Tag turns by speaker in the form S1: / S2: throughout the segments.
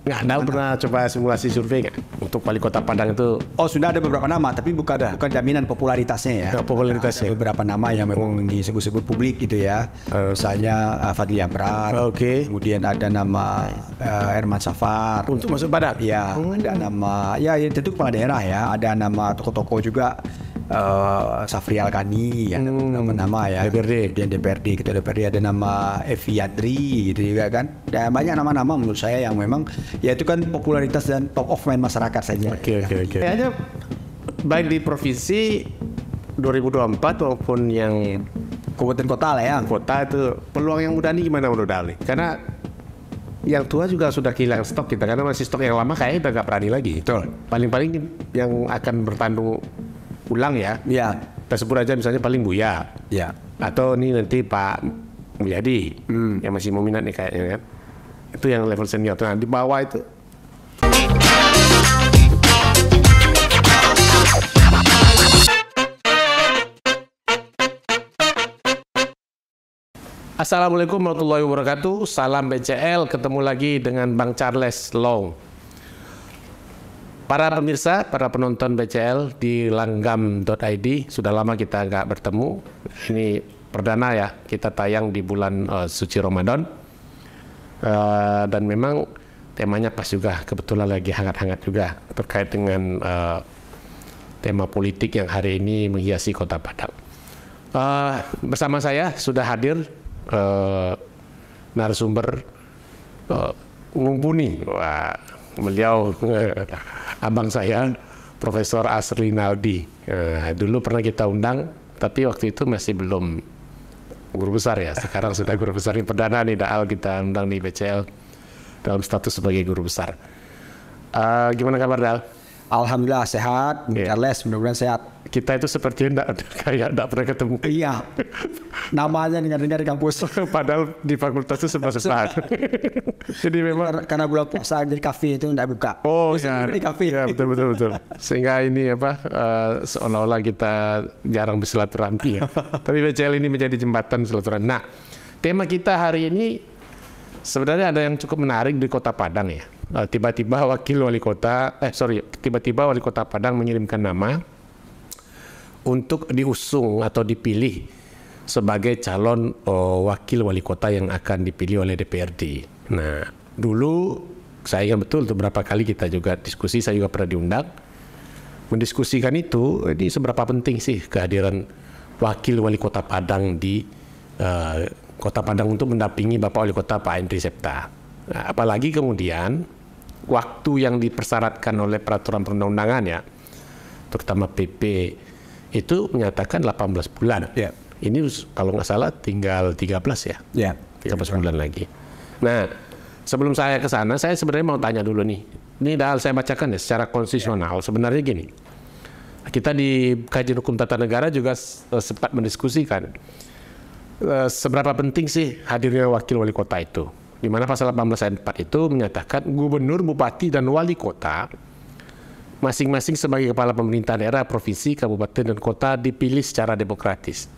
S1: Nggak, Anda pernah coba simulasi survei nggak untuk wali kota Padang itu?
S2: Oh, sudah ada beberapa nama, tapi bukan jaminan popularitasnya ya.
S1: Popularitasnya.
S2: Ada beberapa nama yang memang disebut-sebut publik gitu ya. Misalnya Fadli Amran. Kemudian ada nama Herman Safar.
S1: Untuk masuk Padang?
S2: Ya, ada nama, ya tentu kepala daerah ya. Ada nama tokoh-tokoh juga. Safri Alkani ya, nama ya. DPRD, ketua DPRD ada nama Evi Yadri gitu juga kan. Dan banyak nama-nama menurut saya yang memang ya itu kan popularitas dan top of mind masyarakat saja.
S1: Oke. Kayaknya baik di provinsi 2024 maupun yang
S2: kabupaten kota lah ya.
S1: Kota itu peluang yang muda ini gimana menurut Ali? Karena yang tua juga sudah kehilangan stok kita, karena masih stok yang lama kayaknya udah nggak berani lagi.
S2: Betul.
S1: Paling-paling yang akan bertandung ulang ya. Kita sebut aja misalnya paling Buya. Atau ini nanti Pak Mulyadi yang masih mau minat nih kayaknya kan. Itu yang level senior. Nah di bawah itu. Assalamualaikum warahmatullahi wabarakatuh. Salam BCL. Ketemu lagi dengan Bang Charles Long. Para pemirsa, para penonton BCL di langgam.id, sudah lama kita nggak bertemu. Ini perdana ya, kita tayang di bulan suci Ramadan. Dan memang temanya pas juga, kebetulan lagi hangat-hangat juga terkait dengan tema politik yang hari ini menghiasi Kota Padang. Bersama saya sudah hadir narasumber mumpuni. Beliau abang saya, Profesor Asri Naldi. Dulu pernah kita undang, tapi waktu itu masih belum guru besar ya. Sekarang sudah guru besar. Ini perdana nih Daal kita undang di BCL dalam status sebagai guru besar. Gimana kabar Daal?
S2: Alhamdulillah sehat, Charles, mudah-mudahan sehat.
S1: Kita itu sepertinya enggak pernah ketemu.
S2: Iya, namanya dengar-dengar di kampus.
S1: Padahal di fakultas itu sebelah. Jadi memang
S2: karena bulan puasa jadi kafe itu enggak buka.
S1: Oh ya,
S2: di kafe.
S1: Ya, betul. Sehingga ini seolah-olah kita jarang bersilaturahmi ya. Tapi BCL ini menjadi jembatan silaturahmi. Nah, tema kita hari ini sebenarnya ada yang cukup menarik di Kota Padang ya. Tiba-tiba wali kota Padang mengirimkan nama untuk diusung atau dipilih sebagai calon wakil wali kota yang akan dipilih oleh DPRD. Nah, dulu saya ingat betul beberapa kali kita juga diskusi, saya juga pernah diundang mendiskusikan itu. Ini seberapa penting sih kehadiran wakil wali kota Padang di Kota Padang untuk mendampingi Bapak Wali Kota Pak Henry Septa. Nah, apalagi kemudian waktu yang dipersyaratkan oleh peraturan perundang-undangan ya, terutama PP itu menyatakan 18 bulan. Ini kalau nggak salah tinggal 13 ya. 13 bulan lagi. Nah, sebelum saya ke sana, saya sebenarnya mau tanya dulu nih. Ini Daal saya bacakan ya secara konstitusional. Sebenarnya gini, kita di Kajian Hukum Tata Negara juga sempat mendiskusikan seberapa penting sih hadirnya wakil wali kota itu. Di mana pasal 18 ayat 4 itu menyatakan gubernur, bupati, dan wali kota masing-masing sebagai kepala pemerintah daerah, provinsi, kabupaten, dan kota dipilih secara demokratis.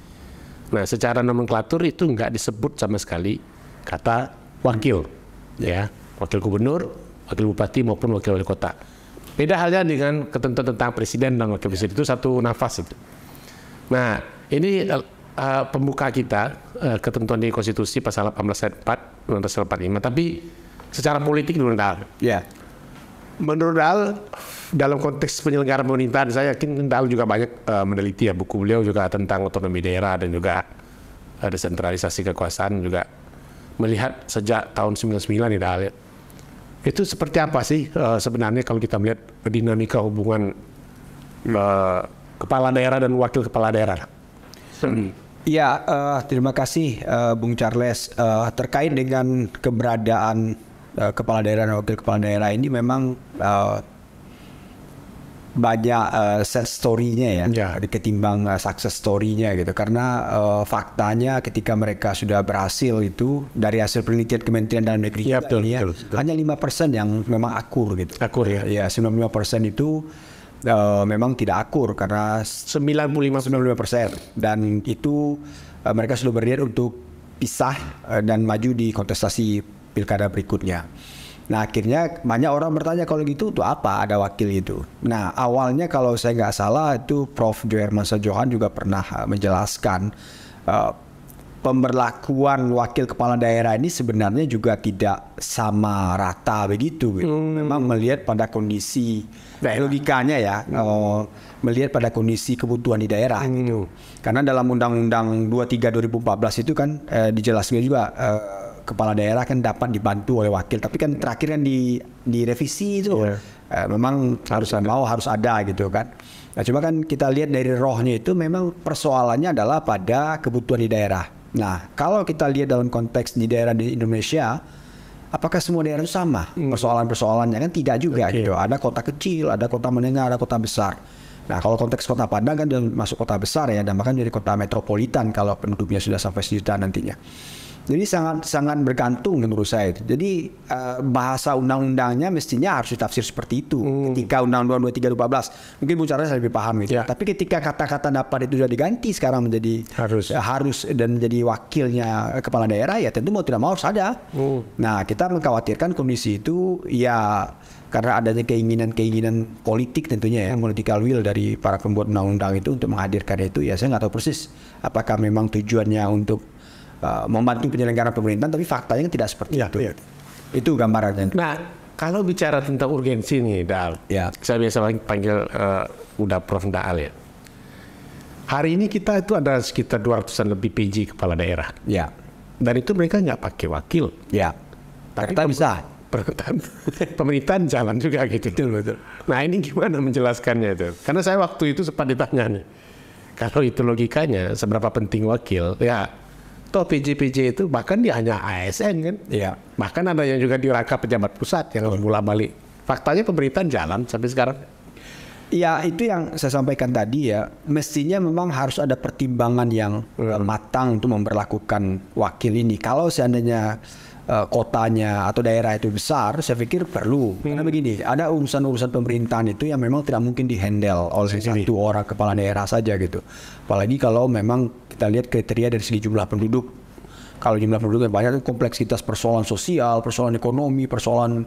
S1: Nah, secara nomenklatur itu nggak disebut sama sekali kata wakil, ya, wakil gubernur, wakil bupati maupun wakil wali kota. Beda halnya dengan ketentuan tentang presiden dan wakil presiden, itu satu nafas itu. Nah, ini pembuka kita ketentuan di konstitusi pasal 18 ayat 4, pasal 45. Tapi secara politik dulu Daal. Menurut Daal, dalam konteks penyelenggaraan pemerintahan, saya yakin Daal juga banyak meneliti ya, buku beliau juga tentang otonomi daerah dan juga desentralisasi kekuasaan, juga melihat sejak tahun 99 nih Daal ya. Itu seperti apa sih sebenarnya kalau kita melihat dinamika hubungan kepala daerah dan wakil kepala daerah?
S2: Ya, terima kasih Bung Charles. Terkait dengan keberadaan kepala daerah dan wakil kepala daerah ini memang banyak success story-nya ya, ketimbang success story-nya gitu. Karena faktanya ketika mereka sudah berhasil itu dari hasil penelitian Kementerian Dalam Negeri betul. Hanya 5% yang memang akur gitu.
S1: Akur ya.
S2: Ya, 95% itu memang tidak akur karena 95% dan itu mereka sudah berniat untuk pisah dan maju di kontestasi pilkada berikutnya. Nah akhirnya banyak orang bertanya kalau gitu untuk apa ada wakil itu. Nah awalnya kalau saya nggak salah itu Prof. Johermansyah Johan juga pernah menjelaskan pemberlakuan wakil kepala daerah ini sebenarnya juga tidak sama rata begitu. Memang melihat pada kondisi logikanya ya, melihat pada kondisi kebutuhan di daerah. Gitu. Karena dalam Undang-Undang 23 2014 itu kan dijelaskan juga kepala daerah kan dapat dibantu oleh wakil, tapi kan terakhir kan direvisi itu memang harus ada gitu kan. Nah cuma kan kita lihat dari rohnya itu memang persoalannya adalah pada kebutuhan di daerah. Nah kalau kita lihat dalam konteks di daerah di Indonesia, apakah semua daerah itu sama persoalan-persoalannya? Kan tidak juga gitu. Ada kota kecil, ada kota menengah, ada kota besar. Nah kalau konteks kota Padang kan masuk kota besar ya, dan bahkan jadi kota metropolitan kalau penduduknya sudah sampai 1 juta nantinya. Jadi sangat bergantung menurut saya itu. Jadi bahasa undang-undangnya mestinya harus ditafsir seperti itu. Ketika Undang-Undang 23 2014 mungkin Bu Charles lebih paham gitu. Tapi ketika kata-kata dapat itu sudah diganti sekarang menjadi harus dan menjadi wakilnya kepala daerah, ya tentu mau tidak mau harus ada. Nah kita mengkhawatirkan kondisi itu ya karena adanya keinginan politik tentunya ya, political will dari para pembuat undang-undang itu untuk menghadirkan itu. Ya saya nggak tahu persis apakah memang tujuannya untuk membantu penyelenggaraan pemerintahan, tapi faktanya kan tidak seperti itu. Itu gambarannya.
S1: Nah, kalau bicara tentang urgensi nih, Dal, saya biasa panggil udah Prof. Daal ya. Hari ini kita itu ada sekitar 200-an lebih PJ kepala daerah.
S2: Ya.
S1: Dan itu mereka nggak pakai wakil.
S2: Ya.
S1: Tapi kita bisa. Pemerintahan jalan juga gitu.
S2: Betul.
S1: Nah ini gimana menjelaskannya itu? Karena saya waktu itu sempat ditanya nih, kalau itu logikanya seberapa penting wakil? Ya. Toh PJ itu bahkan dia hanya ASN kan, bahkan ada yang juga dirangkap pejabat pusat yang bola balik. Faktanya pemerintahan jalan sampai sekarang.
S2: Ya itu yang saya sampaikan tadi ya, mestinya memang harus ada pertimbangan yang matang untuk memperlakukan wakil ini. Kalau seandainya kotanya atau daerah itu besar, saya pikir perlu. Karena begini, ada urusan-urusan pemerintahan itu yang memang tidak mungkin dihandle oleh satu orang kepala daerah saja gitu. Apalagi kalau memang kita lihat kriteria dari segi jumlah penduduk. Kalau jumlah penduduk yang banyak itu kompleksitas persoalan sosial, persoalan ekonomi, persoalan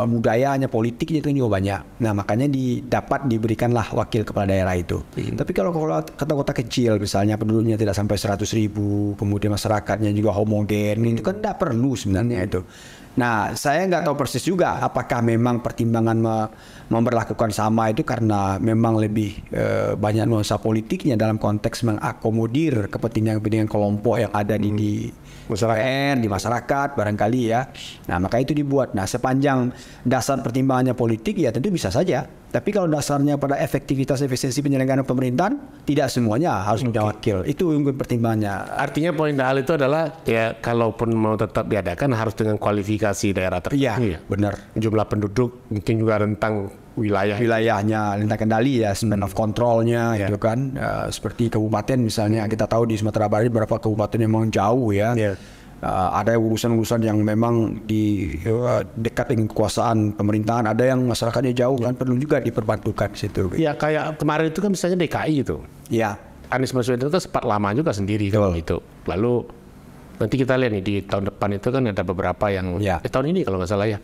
S2: budayanya, politiknya itu juga banyak. Nah makanya dapat diberikanlah wakil kepala daerah itu. Tapi kalau kota-kota kecil misalnya penduduknya tidak sampai 100.000, kemudian masyarakatnya juga homogen, itu kan tidak perlu sebenarnya itu. Nah saya nggak tahu persis juga apakah memang pertimbangan memperlakukan sama itu karena memang lebih banyak nuansa politiknya dalam konteks mengakomodir kepentingan-kepentingan kelompok yang ada di masyarakat barangkali ya. Nah maka itu dibuat. Nah sepanjang dasar pertimbangannya politik ya tentu bisa saja. Tapi kalau dasarnya pada efektivitas efisiensi penyelenggaraan pemerintahan, tidak semuanya harus punya wakil. Itu pertimbangannya.
S1: Artinya poin Daal itu adalah ya kalaupun mau tetap diadakan harus dengan kualifikasi daerah tertentu.
S2: Iya, benar.
S1: Jumlah penduduk mungkin juga rentang
S2: wilayahnya, rentang kendali ya, span of controlnya gitu kan. Seperti kabupaten misalnya, kita tahu di Sumatera Barat beberapa kabupaten memang jauh ya. Ada urusan-urusan yang memang dekat dengan kekuasaan pemerintahan, ada yang masyarakatnya jauh kan, perlu juga diperbantukan di situ.
S1: Ya kayak kemarin itu kan misalnya DKI itu.
S2: Ya.
S1: Anies Baswedan itu sempat lama juga sendiri kan itu. Lalu nanti kita lihat nih di tahun depan itu kan ada beberapa yang tahun ini kalau nggak salah ya.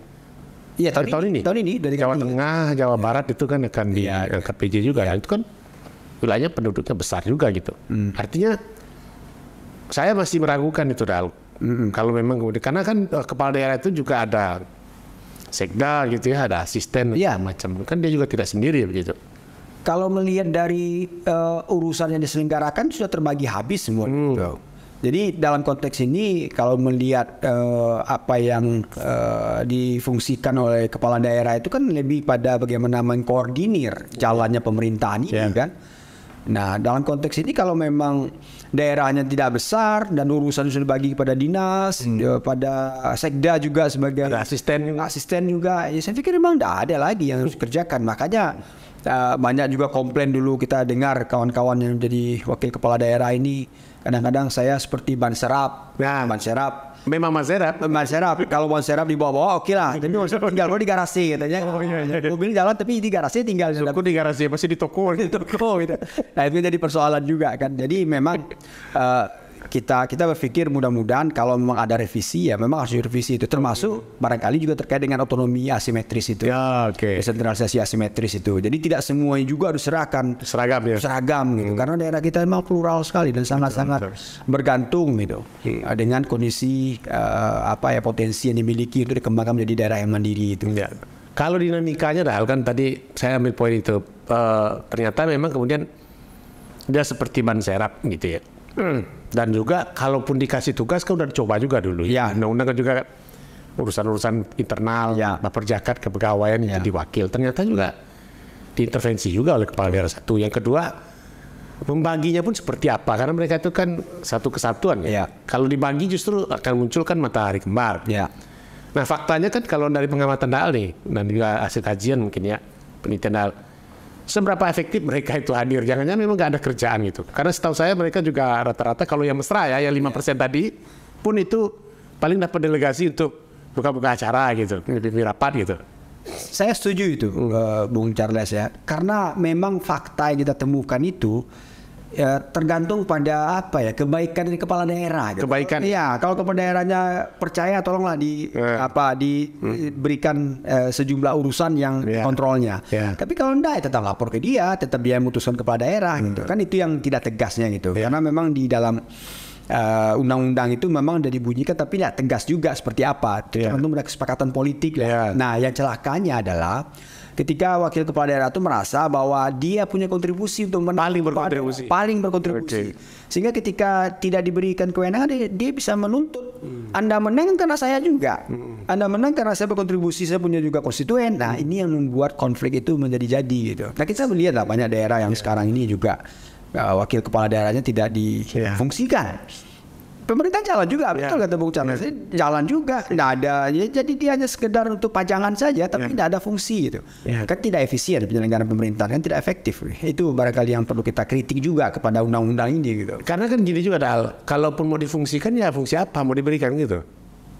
S2: Iya tahun ini dari
S1: Jawa Tengah, Jawa Barat itu kan akan diangkat PJ juga ya. Itu kan wilayahnya penduduknya besar juga gitu. Artinya saya masih meragukan itu Dal. Kalau memang karena kan kepala daerah itu juga ada sekda gitu ya, ada asisten macam kan dia juga tidak sendiri begitu.
S2: Kalau melihat dari urusan yang diselenggarakan sudah terbagi habis semua gitu. Jadi dalam konteks ini kalau melihat apa yang difungsikan oleh kepala daerah itu kan lebih pada bagaimana mengkoordinir jalannya pemerintahan ini kan. Nah dalam konteks ini kalau memang daerahnya tidak besar dan urusan sudah dibagi kepada dinas, pada sekda juga sebagai asisten juga, ya saya pikir memang tidak ada lagi yang harus dikerjakan. Makanya banyak juga komplain dulu kita dengar kawan-kawan yang menjadi wakil kepala daerah ini, kadang-kadang saya seperti ban serap.
S1: Nah,
S2: ban serap.
S1: Memang ban serap.
S2: Kalau ban serap dibawa-bawa oke lah. Tapi tinggal di garasi katanya. Mobil jalan tapi di garasi tinggal.
S1: Aku di garasi pasti di toko.
S2: Gitu. Nah itu jadi persoalan juga kan. Jadi memang kita berpikir mudah-mudahan kalau memang ada revisi ya memang harus direvisi itu, termasuk barangkali juga terkait dengan otonomi asimetris itu.
S1: Ya, oke.
S2: Desentralisasi asimetris itu. Jadi tidak semuanya juga harus
S1: Seragam ya.
S2: seragam gitu. Karena daerah kita memang plural sekali dan sangat-sangat bergantung gitu dengan kondisi potensi yang dimiliki untuk dikembangkan menjadi daerah yang mandiri itu.
S1: Ya. Kalau dinamikanya Dal, kan tadi saya ambil poin itu, ternyata memang kemudian dia seperti ban serap gitu ya. Dan juga kalaupun dikasih tugas kan udah dicoba juga dulu ya. Undang-undang kan juga urusan-urusan internal, perjakat kepegawaian jadi wakil. Ternyata juga diintervensi juga oleh kepala daerah satu. Yang kedua, membaginya pun seperti apa? Karena mereka itu kan satu kesatuan ya. Kalau dibagi justru akan muncul kan matahari kembar. Nah faktanya kan kalau dari pengamatan Dal nih, dan juga hasil kajian mungkin ya, penelitian Dal, seberapa efektif mereka itu hadir? Jangan-jangan memang nggak ada kerjaan gitu. Karena setahu saya mereka juga rata-rata kalau yang mesra ya, yang 5% tadi pun itu paling dapat delegasi untuk buka-buka acara gitu, lebih rapat gitu.
S2: Saya setuju itu, Bung Charles ya. Karena memang fakta yang kita temukan itu ya tergantung pada kebaikan dari kepala daerah gitu.
S1: Kebaikan.
S2: Iya, kalau kepala daerahnya percaya tolonglah diberikan sejumlah urusan yang kontrolnya. Tapi kalau enggak ya tetap lapor ke dia, tetap dia memutuskan kepala daerah gitu. Kan itu yang tidak tegasnya gitu. Karena memang di dalam undang-undang itu memang sudah dibunyikan tapi tidak tegas juga seperti apa. Tergantung pada kesepakatan politik. Nah, yang celakanya adalah ketika wakil kepala daerah itu merasa bahwa dia punya kontribusi untuk paling berkontribusi. Sehingga ketika tidak diberikan kewenangan dia bisa menuntut. Anda menang karena saya juga. Anda menang karena saya berkontribusi, saya punya juga konstituen. Nah, ini yang membuat konflik itu menjadi-jadi gitu. Nah, kita melihat lah banyak daerah yang sekarang ini juga wakil kepala daerahnya tidak difungsikan. Pemerintah jalan juga, betul kata Bung Charles, jalan juga, tidak ada. Jadi dia hanya sekedar untuk pajangan saja, tapi tidak ada fungsi gitu. Kan tidak efisien penyelenggaraan pemerintahan, kan tidak efektif. Itu barangkali yang perlu kita kritik juga kepada undang-undang ini gitu.
S1: Karena kan gini juga Dal, kalaupun mau difungsikan ya fungsi apa mau diberikan gitu.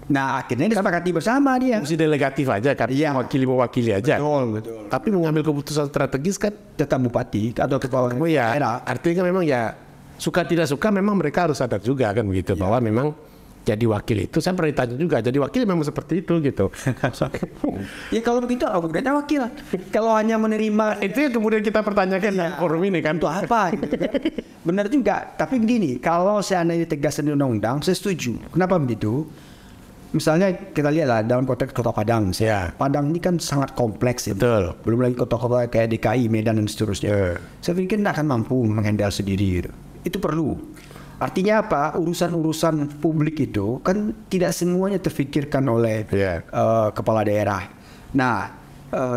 S2: Nah akhirnya disepakati bersama dia.
S1: Fungsi delegatif aja kan, mewakili aja.
S2: Betul.
S1: Tapi mengambil keputusan strategis kan
S2: tetap bupati atau kepala daerah.
S1: Artinya kan memang ya suka tidak suka memang mereka harus sadar juga kan begitu bahwa memang jadi wakil itu, saya pernah ditanya juga, jadi wakil memang seperti itu gitu.
S2: Ya kalau begitu aku bedanya wakil. Kalau hanya menerima
S1: itu yang kemudian kita pertanyakan di forum ini kan,
S2: untuk apa? Gitu, kan? Benar juga. Tapi begini, kalau seandainya ditegaskan di undang-undang, saya setuju. Kenapa begitu? Misalnya kita lihat lah dalam konteks Kota Padang. Padang ini kan sangat kompleks ya.
S1: Betul.
S2: Belum lagi kota-kota kayak DKI, Medan dan seterusnya. Saya pikir tidak akan mampu menghandle sendiri gitu. Itu perlu. Artinya apa? Urusan-urusan publik itu kan tidak semuanya terfikirkan oleh kepala daerah. Nah,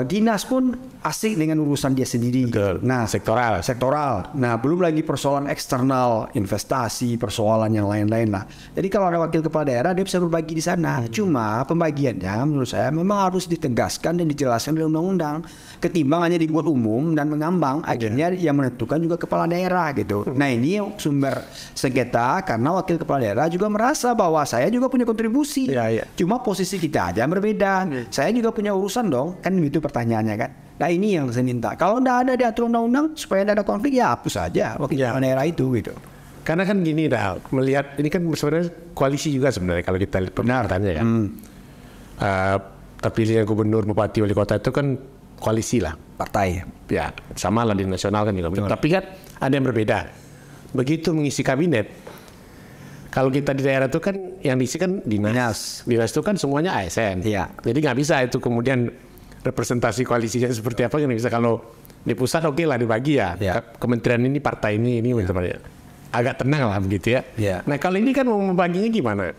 S2: dinas pun asik dengan urusan dia sendiri.
S1: Betul.
S2: Nah, sektoral. Nah, belum lagi persoalan eksternal, investasi, persoalan yang lain-lain lah. Jadi kalau ada wakil kepala daerah, dia bisa berbagi di sana. Cuma pembagiannya menurut saya memang harus ditegaskan dan dijelaskan dalam undang-undang. Ketimbang hanya dibuat umum dan mengambang, akhirnya yang menentukan juga kepala daerah gitu. Nah, ini sumber sengketa karena wakil kepala daerah juga merasa bahwa saya juga punya kontribusi. Cuma posisi kita aja berbeda. Saya juga punya urusan dong, kan itu pertanyaannya kan. Nah ini yang saya minta. Kalau tidak ada diatur undang-undang supaya tidak ada konflik ya hapus saja wakil kepala daerah itu gitu.
S1: Karena kan gini dah, melihat ini kan sebenarnya koalisi juga sebenarnya kalau kita lihat pernyataannya ya. Terpilihnya gubernur, bupati, wali kota itu kan koalisi lah.
S2: Partai.
S1: Ya sama lah di nasional kan juga. Tapi kan ada yang berbeda. Begitu mengisi kabinet. Kalau kita di daerah itu kan yang diisi kan dinas. Dinas itu kan semuanya ASN. Jadi nggak bisa itu kemudian representasi koalisinya seperti apa kan bisa. Kalau di pusat oke lah dibagi ya. Kementerian ini, partai ini agak tenang lah begitu ya. Nah kalau ini kan mau membaginya gimana?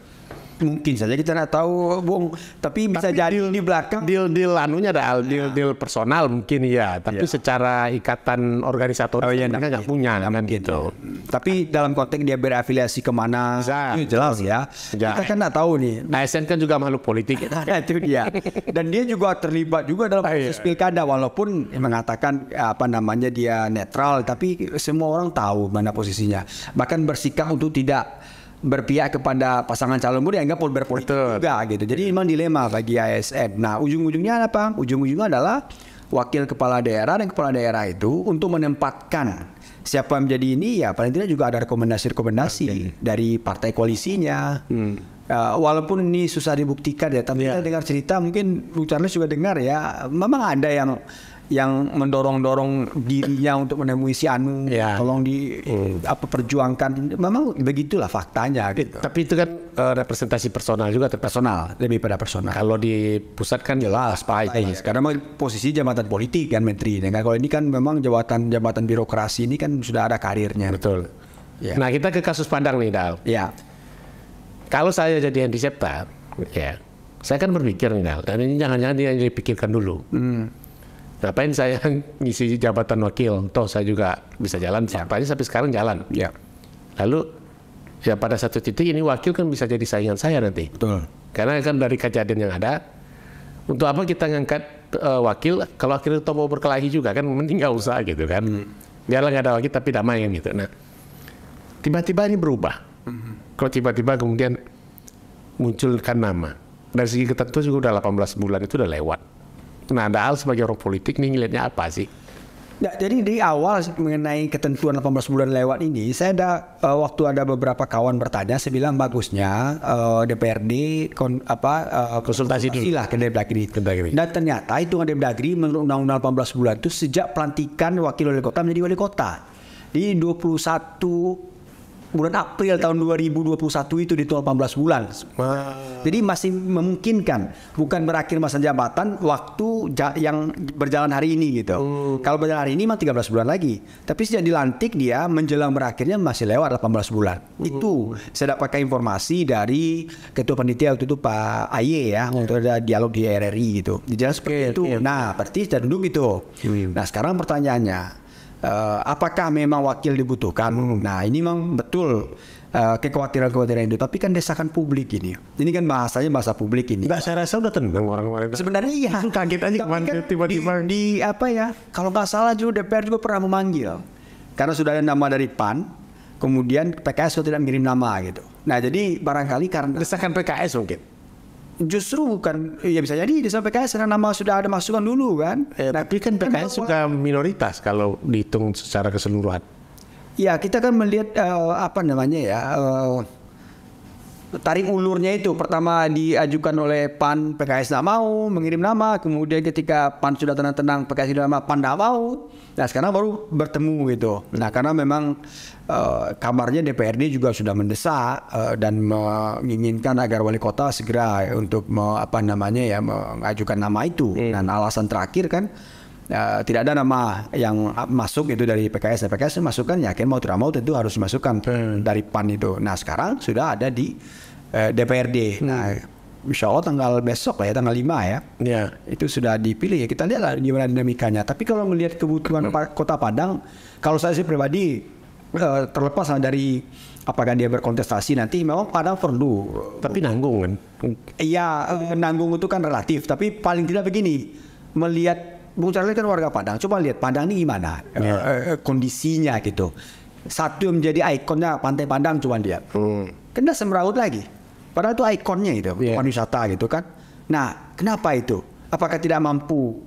S2: Mungkin saja kita tidak tahu, Bung. Tapi bisa jadi di belakang
S1: deal anunya ada deal personal mungkin ya. Tapi secara ikatan organisatoris mereka nggak punya kan gitu.
S2: Tapi dalam konteks dia berafiliasi kemana, itu jelas ya. Kita kan tidak tahu nih.
S1: ASN kan juga makhluk politik.
S2: Itu dia. Dan dia juga terlibat juga dalam proses pilkada walaupun mengatakan dia netral, tapi semua orang tahu mana posisinya. Bahkan bersikap untuk tidak berpihak kepada pasangan calon muda yang dianggap berpolitik juga gitu. Jadi memang dilema bagi ASN. Nah, ujung-ujungnya apa? Ujung-ujungnya adalah wakil kepala daerah dan kepala daerah itu untuk menempatkan siapa yang menjadi ini ya paling tidak juga ada rekomendasi dari partai koalisinya. Walaupun ini susah dibuktikan ya, tapi kita dengar cerita, mungkin Bung Charles juga dengar ya, memang ada yang mendorong dirinya untuk menemui si Anu, tolong perjuangkan. Memang begitulah faktanya gitu.
S1: Tapi itu kan representasi personal juga,
S2: personal, lebih pada personal.
S1: Kalau di pusat kan jelas Pak.
S2: Karena posisi jabatan politik kan menteri. Nah, kalau ini kan memang jabatan birokrasi ini kan sudah ada karirnya.
S1: Betul. Ya. Nah, kita ke kasus Padang nih, Dal.
S2: Ya.
S1: Kalau saya jadi Antisepta, ya, saya kan berpikir nih, Dal. Dan ini jangan-jangan dia dipikirkan dulu. Ngapain saya ngisi jabatan wakil? Toh saya juga bisa jalan. Sampai sekarang jalan.
S2: Ya.
S1: Lalu ya pada satu titik ini wakil kan bisa jadi saingan saya nanti.
S2: Betul.
S1: Karena kan dari kejadian yang ada, untuk apa kita ngangkat wakil kalau akhirnya toh mau berkelahi juga kan, mending nggak usah gitu kan. Biarlah nggak ada wakil tapi damai gitu. Nah, tiba-tiba ini berubah. Kalau tiba-tiba kemudian munculkan nama, dari segi ketentuan juga udah 18 bulan itu udah lewat. Nah, Anda sebagai orang politik nih ngelihatnya apa sih?
S2: Ya, jadi dari awal mengenai ketentuan 18 bulan lewat ini, saya waktu ada beberapa kawan bertanya, saya bilang bagusnya DPRD konsultasi dulu lah ke Depdagri. Dan ternyata hitungan Depdagri menurut Undang-Undang 18 bulan itu sejak pelantikan wakil wali kota menjadi wali kota. Di 21 bulan April tahun 2021 itu dihitung 18 bulan. Jadi masih memungkinkan, bukan berakhir masa jabatan waktu yang berjalan hari ini gitu. Kalau berjalan hari ini memang 13 bulan lagi. Tapi sejak dilantik dia menjelang berakhirnya masih lewat 18 bulan. Itu saya dapatkan informasi dari Ketua Panitia waktu itu Pak Aye ya, untuk ada dialog di RRI gitu. Dijelas seperti itu. Nah, berarti sudah duduk itu. Nah, sekarang pertanyaannya, apakah memang wakil dibutuhkan? Nah, ini memang betul kekhawatiran-kekhawatiran itu. Tapi kan desakan publik ini. Ini kan bahasanya bahasa publik ini.
S1: Enggak, saya rasa udah tenang orang-orang.
S2: Sebenarnya iya.
S1: Kaget aja kemarin kan tiba-tiba.
S2: Di apa ya? Kalau nggak salah juga DPR juga pernah memanggil. Karena sudah ada nama dari PAN. Kemudian PKS sudah tidak mengirim nama gitu. Nah, jadi barangkali karena
S1: desakan PKS mungkin.
S2: Justru bukan, ya bisa jadi di PKS karena nama sudah ada masukan dulu kan.
S1: Tapi kan PKS juga minoritas kalau dihitung secara keseluruhan.
S2: Ya, kita kan melihat tarik ulurnya itu. Pertama diajukan oleh PAN, PKS tidak mau mengirim nama. Kemudian ketika PAN sudah tenang-tenang, PKS tidak mau, PAN tidak mau. Nah, sekarang baru bertemu gitu. Nah, karena memang kabarnya DPRD juga sudah mendesak dan menginginkan agar wali kota segera untuk mengajukan nama itu. Dan alasan terakhir kan tidak ada nama yang masuk itu dari PKS. PKS masukkan yakin mau tidak mau tentu harus dimasukkan dari PAN itu. Nah, sekarang sudah ada di DPRD. Nah, insya Allah tanggal besok lah ya, tanggal 5 ya. Itu sudah dipilih ya. Kita lihat lah gimana dinamikanya. Tapi kalau melihat kebutuhan Kota Padang, kalau saya sih pribadi terlepas dari apakah dia berkontestasi nanti, memang Padang perlu. Tapi nanggung kan? Iya, nanggung itu kan relatif. Tapi paling tidak begini, melihat Bung Charlie kan warga Padang, coba lihat Padang ini gimana kondisinya gitu. Satu yang menjadi ikonnya Pantai Padang, coba lihat. Kena semeraut lagi. Padahal itu ikonnya itu, pariwisata gitu kan. Nah, kenapa itu? Apakah tidak mampu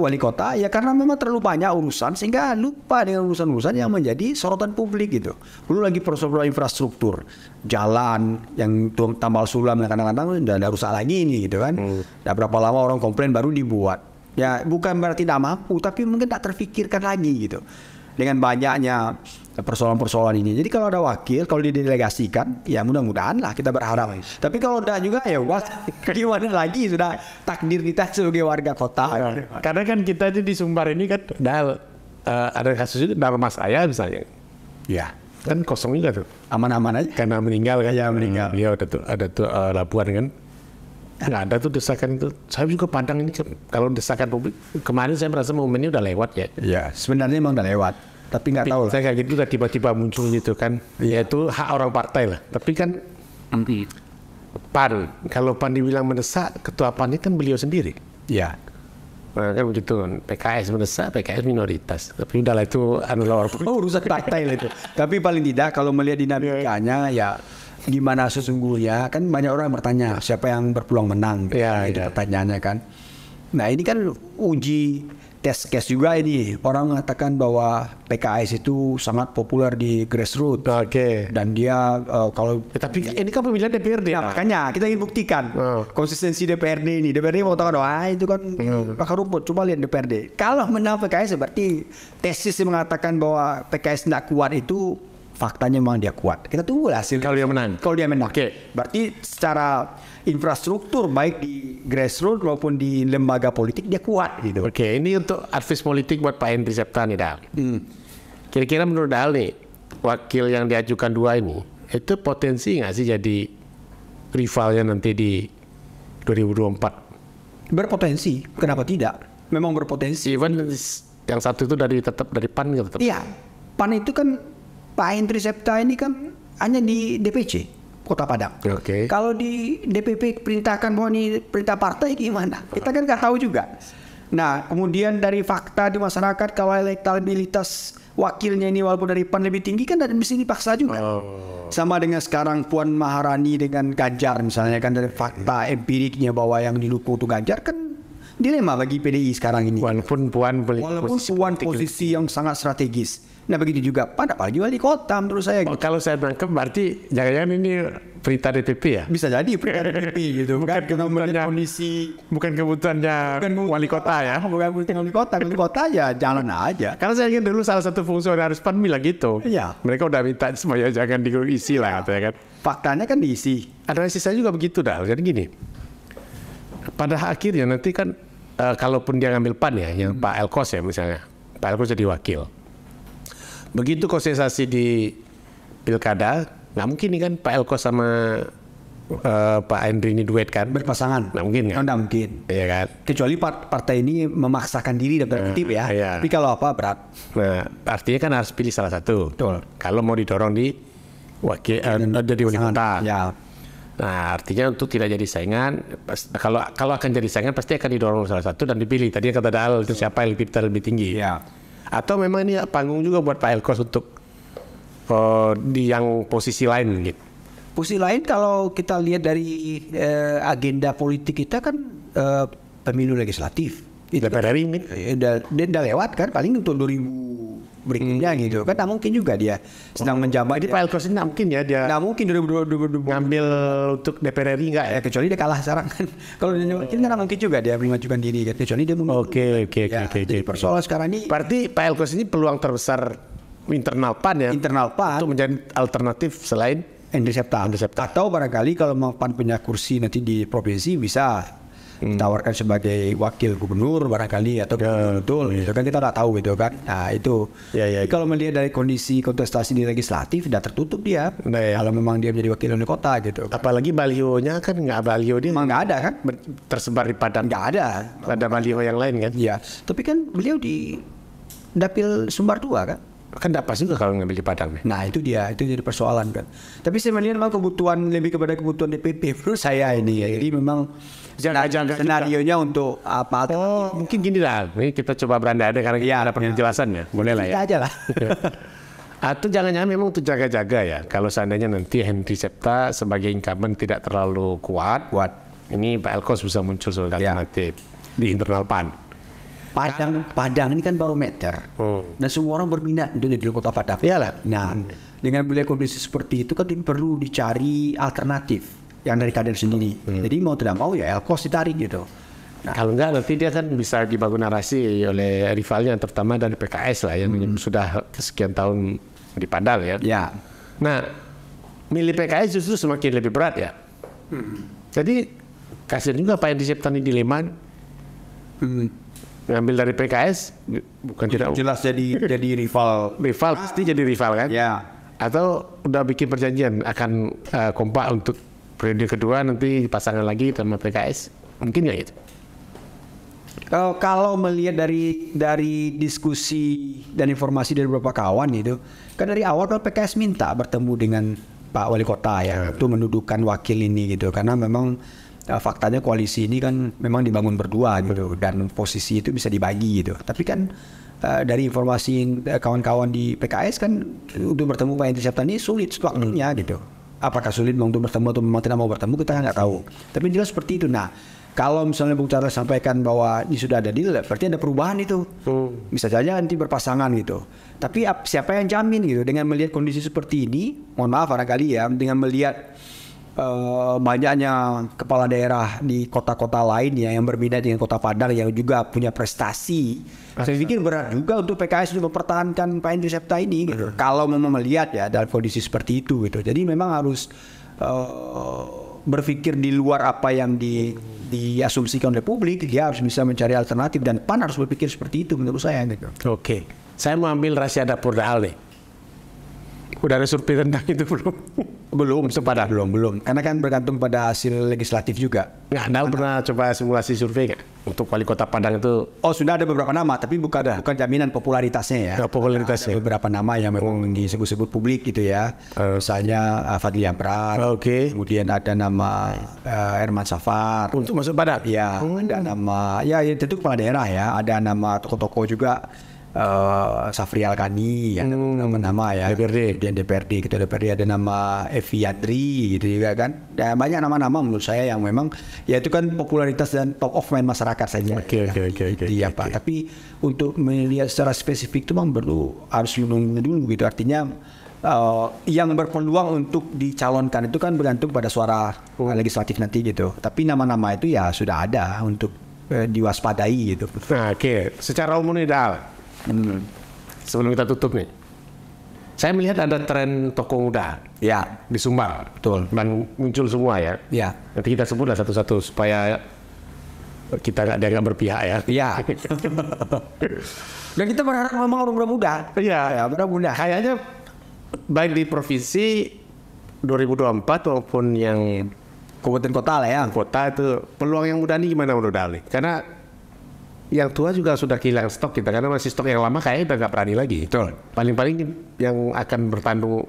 S2: wali kota? Ya karena memang terlalu banyak urusan sehingga lupa dengan urusan-urusan yang menjadi sorotan publik gitu. Belum lagi persoalan infrastruktur, jalan yang tambal sulam kadang-kadang udah ada rusak lagi ini gitu kan. Nah, berapa lama orang komplain baru dibuat. Ya bukan berarti tidak mampu, tapi mungkin tak terfikirkan lagi gitu. Dengan banyaknya persoalan-persoalan ini. Jadi kalau ada wakil, kalau didelegasikan, ya mudah-mudahan lah kita berharap. Tapi kalau udah juga ya gimana lagi, sudah takdir kita sebagai warga kota.
S1: Karena kan kita di Sumbar ini kan ada kasus itu nama saya misalnya. Ya. Kan kosong juga tuh.
S2: Aman-aman aja.
S1: Karena meninggal kan.
S2: Ya meninggal.
S1: Iya ada tuh laporan kan. Nggak ada tuh desakan itu. Saya juga Padang ini kalau desakan publik kemarin saya merasa momennya udah lewat ya.
S2: Iya, sebenarnya memang udah lewat. Tapi nggak tahu lah.
S1: Saya kayak gitu tiba-tiba muncul gitu kan. Ya itu hak orang partai lah. Tapi kan PAN, kalau PAN dibilang mendesak, ketua PAN kan beliau sendiri.
S2: Iya.
S1: Nah, kan begitu. PKS mendesak, PKS minoritas. Tapi udahlah itu
S2: urusan partai lah itu. Tapi paling tidak kalau melihat dinamikanya ya gimana sesungguhnya, kan banyak orang yang bertanya siapa yang berpeluang menang gitu, itu pertanyaannya kan. Nah, ini kan uji test case juga ini. Orang mengatakan bahwa PKS itu sangat populer di grassroots.
S1: Oke.
S2: Dan dia kalau
S1: Tapi ini kan pemilihan DPRD.
S2: ya, makanya kita ingin buktikan konsistensi DPRD ini. DPRD mau tahu itu kan bakar rumput. Coba lihat DPRD. Kalau menang PKS berarti tesis yang mengatakan bahwa PKS tidak kuat itu faktanya memang dia kuat. Kita tunggu hasil.
S1: Kalau dia menang.
S2: Kalau dia menang.
S1: Oke.
S2: Berarti secara infrastruktur baik di grassroots maupun di lembaga politik dia kuat gitu.
S1: Oke, ini untuk advice politik buat Pak Henry Septa nih, Dal. Kira-kira menurut Dal nih, wakil yang diajukan 2 ini, itu potensi nggak sih jadi rivalnya nanti di 2024?
S2: Berpotensi. Kenapa tidak? Memang berpotensi.
S1: Even yang satu itu tetap dari PAN gitu. Tetap.
S2: Iya. PAN itu kan Pak Henry Septa ini kan hanya di DPC Kota Padang.
S1: Oke.
S2: Kalau di DPP perintahkan bahwa ini perintah partai gimana? Kita kan nggak tahu juga. Nah, kemudian dari fakta di masyarakat kalau elektabilitas wakilnya ini walaupun dari PAN lebih tinggi kan bisa dipaksa juga. Sama dengan sekarang Puan Maharani dengan Ganjar misalnya kan dari fakta empiriknya bahwa yang didukung itu Ganjar kan dilema bagi PDI sekarang ini.
S1: Walaupun Puan
S2: posisi yang sangat strategis. Nah begitu juga PAN apalagi wali kota menurut saya.
S1: Kalau saya nangkep berarti jangan-jangan ini perintah DPP ya?
S2: Bisa jadi perintah DPP gitu.
S1: Bukan kebutuhannya kondisi, bukan kebutuhannya wali kota ya?
S2: Bukan kebutuhan wali kota ya jalan aja.
S1: Karena saya ingat dulu salah satu fungsionaris PAN bilang gitu.
S2: Iya.
S1: Mereka udah minta semuanya jangan diisi lah katanya kan.
S2: Faktanya kan diisi.
S1: Analisis saya juga begitu dah. Jadi gini, pada akhirnya nanti kan kalaupun dia ngambil PAN ya, yang Pak Elkos ya misalnya, Pak Elkos jadi wakil. Begitu konsentrasi di pilkada, nggak mungkin nih kan Pak Elkos sama Pak Henry ini duet kan?
S2: Berpasangan.
S1: Nggak mungkin kan?
S2: Nggak mungkin.
S1: Iya kan?
S2: Kecuali partai ini memaksakan diri dalam tertib ya.
S1: Iya.
S2: Tapi kalau apa berat.
S1: Nah, artinya kan harus pilih salah satu.
S2: Betul.
S1: Kalau mau didorong di wakil jadi wali kota.
S2: Ya.
S1: Nah, artinya untuk tidak jadi saingan, kalau akan jadi saingan pasti akan didorong salah satu dan dipilih. Tadi kata Dal itu siapa yang lebih tinggi.
S2: Ya.
S1: Atau memang ini panggung juga buat Pak Elkos untuk di yang posisi lain gitu.
S2: Posisi lain kalau kita lihat dari agenda politik kita kan pemilu legislatif.
S1: DPR RI ini
S2: Udah lewat kan paling untuk 2000 berikutnya gitu kan. Tak mungkin juga dia sedang menjabat.
S1: Jadi Pak Elkos ini mungkin ya dia
S2: nggak mungkin 2022
S1: ngambil untuk DPR RI enggak ya?
S2: Kecuali dia kalah sekarang kan. Kalau dia nyobain kan mungkin juga dia mengajukan diri kan. Kecuali dia
S1: Oke.
S2: Jadi persoalan sekarang ini
S1: berarti Pak Elkos ini peluang terbesar internal PAN ya?
S2: internal PAN
S1: Untuk menjadi alternatif selain
S2: Henry Septa. Atau barangkali kalau mau PAN punya kursi nanti di provinsi bisa ditawarkan sebagai wakil gubernur barangkali atau betul itu kan kita nggak tahu gitu kan. Nah itu
S1: ya.
S2: Kalau melihat dari kondisi kontestasi di legislatif sudah tertutup dia.
S1: Nah, ya.
S2: Kalau memang dia menjadi wakil wali kota gitu.
S1: Apalagi balihonya kan baliho dia
S2: Memang nggak ada kan?
S1: tersebar di Padang.
S2: Nggak ada.
S1: Ada baliho yang lain kan?
S2: Iya. Tapi kan beliau di dapil Sumbar 2 kan.
S1: Kan tidak pas juga kalau ngambil di Padang.
S2: Nah itu jadi persoalan kan. Tapi saya melihat memang kebutuhan lebih kepada kebutuhan DPP menurut saya ini ya. Jadi memang senarionya untuk apa?
S1: Mungkin gini lah. Ini kita coba berandai-andai karena kita ada penjelasannya. Boleh lah ya.
S2: Kita aja lah.
S1: Atau jangan-jangan memang untuk jaga-jaga ya. Kalau seandainya nanti Henry Septa sebagai incumbent tidak terlalu kuat, ini Pak Elkos bisa muncul sebagai alternatif di internal PAN.
S2: Padang ini kan barometer dan semua orang berminat untuk jadi kota Padang.
S1: Iyalah.
S2: Nah, dengan melihat kondisi seperti itu kan perlu dicari alternatif yang dari kader sendiri. Jadi mau tidak mau ya Elkos ditarik gitu.
S1: Nah, kalau enggak nanti dia kan bisa dibangun narasi oleh rivalnya terutama dari PKS lah yang sudah sekian tahun di Padang ya.
S2: Ya.
S1: Nah, milih PKS justru semakin lebih berat ya. Jadi kasihan juga Pak Henry Septa ini dilema. Ngambil dari PKS bukan tidak
S2: jelas jadi rival
S1: pasti jadi rival kan
S2: ya,
S1: atau udah bikin perjanjian akan kompak untuk periode kedua nanti pasangan lagi sama PKS mungkin nggak itu?
S2: Kalau melihat dari diskusi dan informasi dari beberapa kawan itu kan dari awal kan PKS minta bertemu dengan Pak Wali Kota ya untuk mendudukan wakil ini gitu karena memang faktanya koalisi ini kan memang dibangun berdua gitu dan posisi itu bisa dibagi gitu. Tapi kan dari informasi kawan-kawan di PKS kan untuk bertemu Pak Henry Septa ini sulit waktunya gitu. Apakah sulit untuk bertemu atau memang tidak mau bertemu kita nggak tahu. Tapi jelas seperti itu. Nah Kalau misalnya Bung Charles sampaikan bahwa ini sudah ada deal, berarti ada perubahan itu. Bisa saja nanti berpasangan gitu. Tapi siapa yang jamin gitu dengan melihat kondisi seperti ini? Mohon maaf barangkali ya, dengan melihat banyaknya kepala daerah di kota-kota lain ya yang berbeda dengan Kota Padang yang juga punya prestasi. Saya pikir berat juga untuk PKS untuk mempertahankan Pak Henry Septa ini gitu. Kalau memang melihat ya dalam kondisi seperti itu gitu. Jadi memang harus berpikir di luar apa yang diasumsikan oleh publik. Dia harus bisa mencari alternatif dan PAN harus berpikir seperti itu menurut saya gitu.
S1: Oke. Saya mau ambil rahasia dapur Daal nih. Udah ada survei tentang itu belum?
S2: Belum. Karena kan bergantung pada hasil legislatif juga.
S1: Nggak, Daal pernah coba simulasi survei nggak? Untuk wali kota Padang itu?
S2: Oh, sudah ada beberapa nama, tapi bukan jaminan popularitasnya ya.
S1: Popularitasnya.
S2: Ada beberapa nama yang memang disebut-sebut publik gitu ya. Misalnya Fadli Amran. Kemudian ada nama Herman Safar.
S1: Untuk masuk Padang?
S2: Ya, ada nama, ya tentu kepala daerah ya. Ada nama tokoh-tokoh juga. Safrial Kani ya, nama-nama ya. DPRD, ketua DPRD ada nama Evi Yadri gitu juga kan. Dan banyak nama-nama menurut saya yang memang ya itu kan popularitas dan top of mind masyarakat saja.
S1: Oke.
S2: Tapi untuk melihat secara spesifik itu memang perlu harus menunggu dulu gitu. Artinya yang berpeluang untuk dicalonkan itu kan bergantung pada suara legislatif nanti gitu. Tapi nama-nama itu ya sudah ada untuk diwaspadai gitu.
S1: Nah, secara umum nih Daal. Sebelum kita tutup nih, saya melihat ada tren tokoh muda
S2: ya
S1: di Sumbar,
S2: betul,
S1: dan muncul semua ya. Nanti kita sebutlah satu-satu supaya kita nggak berpihak ya.
S2: Dan kita berharap memang orang muda.
S1: Iya, muda. Kayaknya baik di provinsi 2024 maupun yang
S2: kabupaten kota lah ya.
S1: Kota itu peluang yang muda ini gimana menurut Dali? Karena yang tua juga sudah kehilangan stok kita, karena masih stok yang lama kayaknya udah nggak berani lagi.
S2: Betul.
S1: Paling-paling yang akan bertandung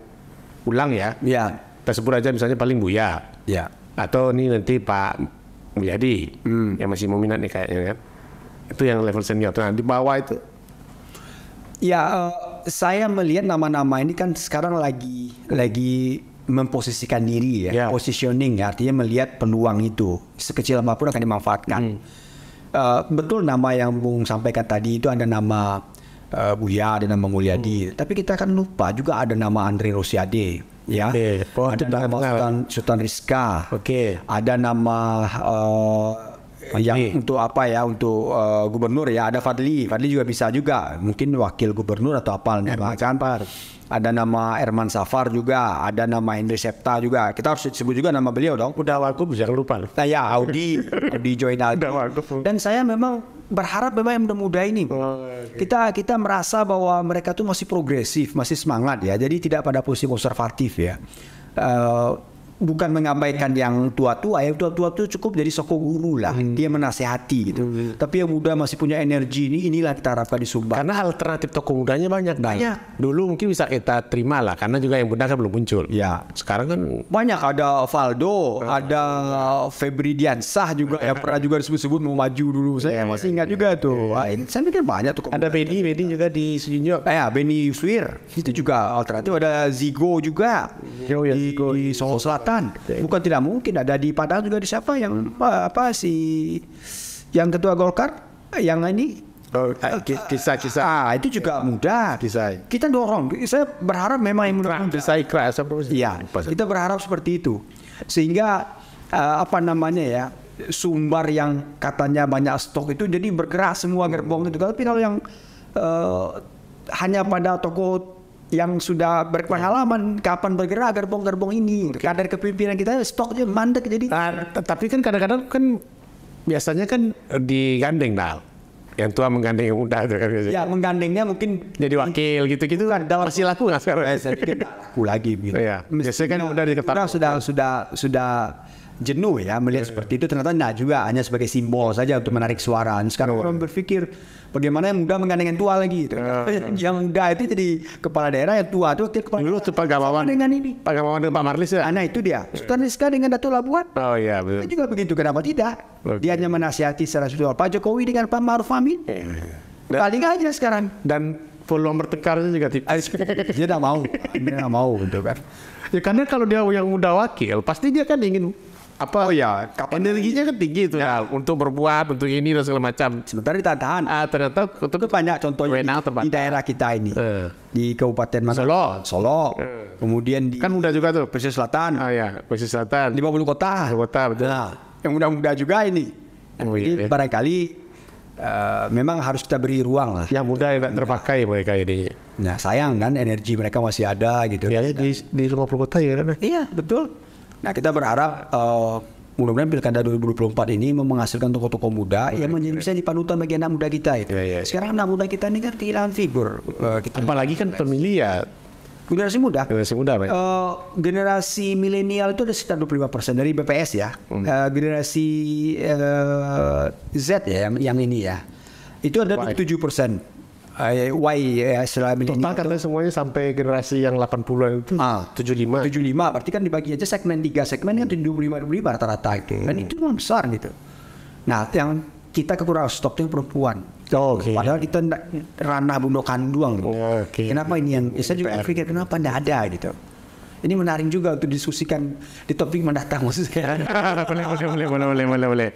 S1: ulang ya. Kita sebut aja misalnya paling Buya. Atau ini nanti Pak Mulyadi yang masih mau minat nih kayaknya kan. Itu yang level senior. Nah, di bawah itu.
S2: Saya melihat nama-nama ini kan sekarang lagi memposisikan diri ya. Positioning ya, artinya melihat peluang itu sekecil apapun akan dimanfaatkan. Betul nama yang Bung sampaikan tadi itu ada nama Buya, ada nama Mulyadi. Tapi kita kan lupa juga ada nama Andre Rosiade, ya. Ada nama Sultan Rizka. Ada nama yang untuk apa ya, untuk gubernur ya, ada Fadli juga bisa juga, mungkin wakil gubernur atau apa nama Canpar. Ada nama Herman Safar juga, ada nama Henry Septa juga. Kita harus sebut juga nama beliau dong.
S1: Udah waktu jangan lupa.
S2: Nah ya, Audi Joinaldi. Dan saya memang berharap memang yang muda-muda ini. Kita merasa bahwa mereka tuh masih progresif, masih semangat ya. Jadi tidak pada posisi konservatif ya. Bukan mengabaikan yang tua-tua, yang tua-tua itu cukup jadi soko guru lah, dia menasehati gitu. Tapi yang muda masih punya energi, inilah kita harapkan di Sumbar.
S1: Karena alternatif tokoh mudanya banyak. Dulu mungkin bisa kita terima lah, karena juga yang muda kan belum muncul.
S2: Ya,
S1: sekarang kan
S2: banyak, ada Valdo, ada Febri Diansah juga yang pernah juga disebut-sebut mau maju dulu. Saya masih ingat juga tuh. Saya pikir banyak tuh.
S1: Ada Beni juga di Sejunjok.
S2: Beni Yuswir itu juga alternatif. Ada Zigo juga di Solo Selatan. Bukan tidak mungkin ada di Padang juga. Di siapa yang yang ketua Golkar yang ini
S1: kisah
S2: itu juga muda. Kita dorong. Saya berharap memang yang muda. Kita berharap seperti itu sehingga Sumbar yang katanya banyak stok itu jadi bergerak semua gerbong itu. Tapi kalau yang hanya pada toko yang sudah berpengalaman kapan bergerak gerbong-gerbong ini, kader kepemimpinan kita stoknya mandek jadi.
S1: Tapi kan kadang-kadang kan biasanya kan digandeng Dal. Yang tua menggandeng yang muda itu kan biasanya.
S2: Ya, menggandengnya mungkin
S1: jadi wakil gitu-gitu kan. Masih laku nggak sekarang?
S2: Saya pikir laku lagi gitu.
S1: Biasanya kan udah diketahui.
S2: Sudah jenuh ya melihat seperti itu. Ternyata juga hanya sebagai simbol saja untuk menarik suara. Sekarang orang berpikir bagaimana yang muda menggandeng yang tua lagi gitu. Yang muda itu jadi kepala daerah, yang tua itu kepala
S1: dulu tuh Pak Gamawan dengan ini. Pak Gamawan dengan Pak Marlis ya.
S2: Nah itu dia. Sultan Rizka dengan Datuk Labuan.
S1: Oh iya betul.
S2: Itu juga begitu, kenapa tidak? Dia hanya menasihati secara spiritual. Pak Jokowi dengan Pak Ma'ruf Amin. Paling aja sekarang.
S1: Dan peluang bertengkarnya juga tipis.
S2: Dia tidak mau. Dia tidak mau gitu kan.
S1: Ya karena kalau dia yang muda wakil, pasti dia kan ingin apa energinya kan tinggi itu ya untuk berbuat, untuk ini dan segala macam.
S2: Sementara ditahan.
S1: Ternyata
S2: Itu banyak contohnya di daerah kita ini. Di Kabupaten Solo. Kemudian di
S1: kan muda juga tuh.
S2: Pesisir Selatan.
S1: Pesisir Selatan.
S2: Di Bengkulu Kota.
S1: Betul.
S2: Nah, yang muda-muda juga ini. Jadi barangkali memang harus kita beri ruang lah.
S1: Yang muda yang tak terpakai mereka ini.
S2: Nah, sayang kan energi mereka masih ada gitu.
S1: Ya, di rumah kota ya kan?
S2: Iya, betul. Nah, kita berharap mudah-mudahan Pilkada 2024 ini menghasilkan tokoh-tokoh muda yang bisa dipanutan bagi anak muda kita itu. Sekarang anak muda kita ini kan kehilangan figur.
S1: Apalagi kan pemilih ya
S2: generasi muda.
S1: Pak.
S2: Generasi milenial itu ada sekitar 25% dari BPS ya. Generasi Z ya yang ini ya. Itu ada 7%. Y ya, setelah
S1: total karena semuanya sampai generasi yang 80-an itu 75
S2: berarti kan dibagi aja segmen 3 segmen kan 75 rata-rata gitu. Dan itu memang besar gitu. Nah, yang kita kekurangan stoknya perempuan. Padahal itu ranah Bunda Kanduang. Kenapa ini yang saya juga pikir kenapa tidak ada gitu. Ini menarik juga untuk diskusikan di topik mendatang maksud saya.
S1: boleh.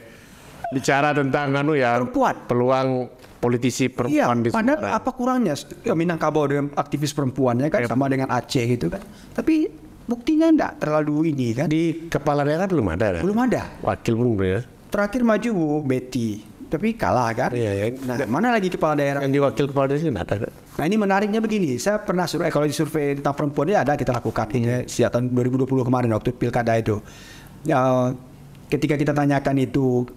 S1: Bicara tentang perempuan, peluang politisi perempuan di
S2: Sumatera. Padahal apa kurangnya Minangkabau dengan aktivis perempuannya kan sama dengan Aceh gitu kan. Tapi buktinya enggak terlalu ini kan.
S1: Di kepala daerah belum ada.
S2: Belum ada.
S1: Wakil pun ya.
S2: Terakhir maju Bu Betty, tapi kalah kan. Nah, mana lagi kepala daerah?
S1: Yang di wakil kepala daerah tidak ada.
S2: Nah, ini menariknya begini. Saya pernah kalau di survei tentang perempuan ini ada kita lakukan ini sejak tahun 2020 kemarin waktu pilkada itu. Ketika kita tanyakan itu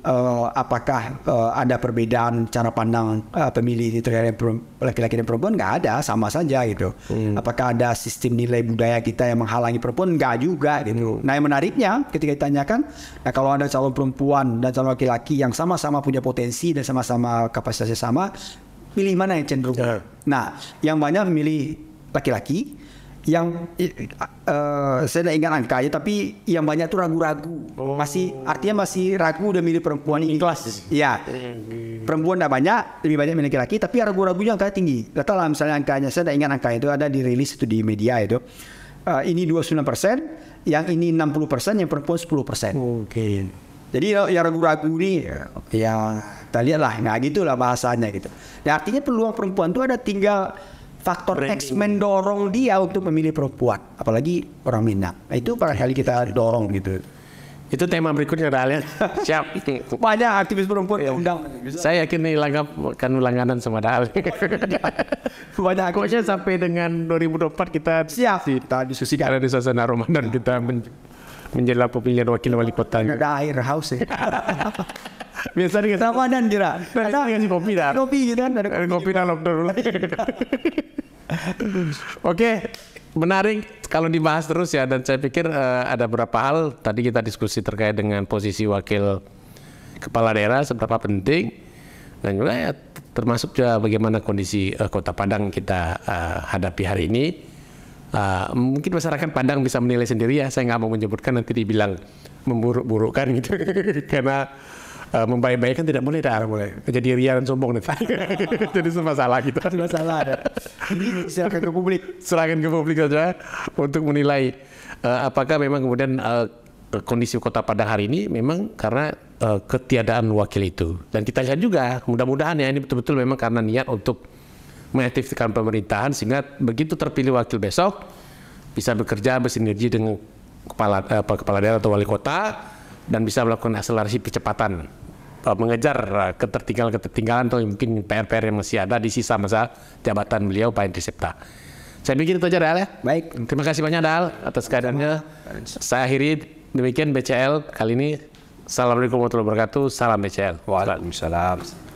S2: apakah ada perbedaan cara pandang pemilih terhadap laki-laki dan perempuan, nggak ada, sama saja gitu. Apakah ada sistem nilai budaya kita yang menghalangi perempuan, nggak juga gitu. Nah, yang menariknya ketika ditanyakan, nah kalau ada calon perempuan dan calon laki-laki yang sama-sama punya potensi dan sama-sama kapasitasnya sama, pilih mana yang cenderung? Nah, yang banyak memilih laki-laki. Yang saya tidak ingat angkanya, tapi yang banyak itu ragu-ragu, artinya masih ragu udah milih perempuan ini.
S1: Kelas.
S2: Ya, perempuan tidak banyak, lebih banyak milih laki-laki, tapi ragu-ragunya angkanya tinggi. Katalah misalnya angkanya, saya tidak ingat angkanya itu ada dirilis itu di media itu. Ini 29%, yang ini 60%, yang perempuan 10%. Jadi yang ragu-ragu ini, ya kita lihatlah, nah gitulah bahasanya gitu. Nah, artinya peluang perempuan itu ada tinggal faktor X mendorong dia untuk memilih perempuan, apalagi orang Minang. Nah, itu barangkali kita dorong gitu.
S1: Itu tema berikutnya Dal ya. Siap.
S2: Banyak aktivis perempuan yang undang.
S1: Saya yakin nih akan langganan sama Dal.
S2: Banyak
S1: pokoknya sampai dengan 2024 kita
S2: siap. Kita diskusikan.
S1: Karena di suasana Ramadan kita menjelang pemilihan wakil wali kota.
S2: Ada air haus ya.
S1: Biasa nih
S2: Ramadan kira.
S1: Ada ngasih kopi dah.
S2: Kopi kan ada
S1: kopi dalam dulu. Oke, menarik kalau dibahas terus ya, dan saya pikir ada beberapa hal tadi kita diskusi terkait dengan posisi wakil kepala daerah seberapa penting, dan juga ya termasuk juga bagaimana kondisi Kota Padang kita hadapi hari ini. Mungkin masyarakat Padang bisa menilai sendiri ya, saya nggak mau menyebutkan nanti dibilang memburuk-burukkan gitu karena membaik-baik kan tidak boleh jadi ria dan sombong nanti. Jadi masalah gitu.
S2: Masalah. Jadi silakan ke publik.
S1: Serahkan ke publik saja untuk menilai apakah memang kemudian kondisi Kota Padang hari ini memang karena ketiadaan wakil itu. Dan kita lihat juga mudah-mudahan ya ini betul-betul memang karena niat untuk mengaktifkan pemerintahan sehingga begitu terpilih wakil besok bisa bekerja bersinergi dengan kepala daerah atau wali kota dan bisa melakukan akselerasi percepatan mengejar ketertinggalan atau mungkin PR-PR yang masih ada di sisa masa jabatan beliau Pak Henry Septa. Saya pikir itu aja Dal ya.
S2: Baik.
S1: Terima kasih banyak Dal atas kehadirannya. Saya akhiri demikian BCL kali ini. Assalamualaikum warahmatullahi wabarakatuh. Salam BCL.
S2: Waalaikumsalam.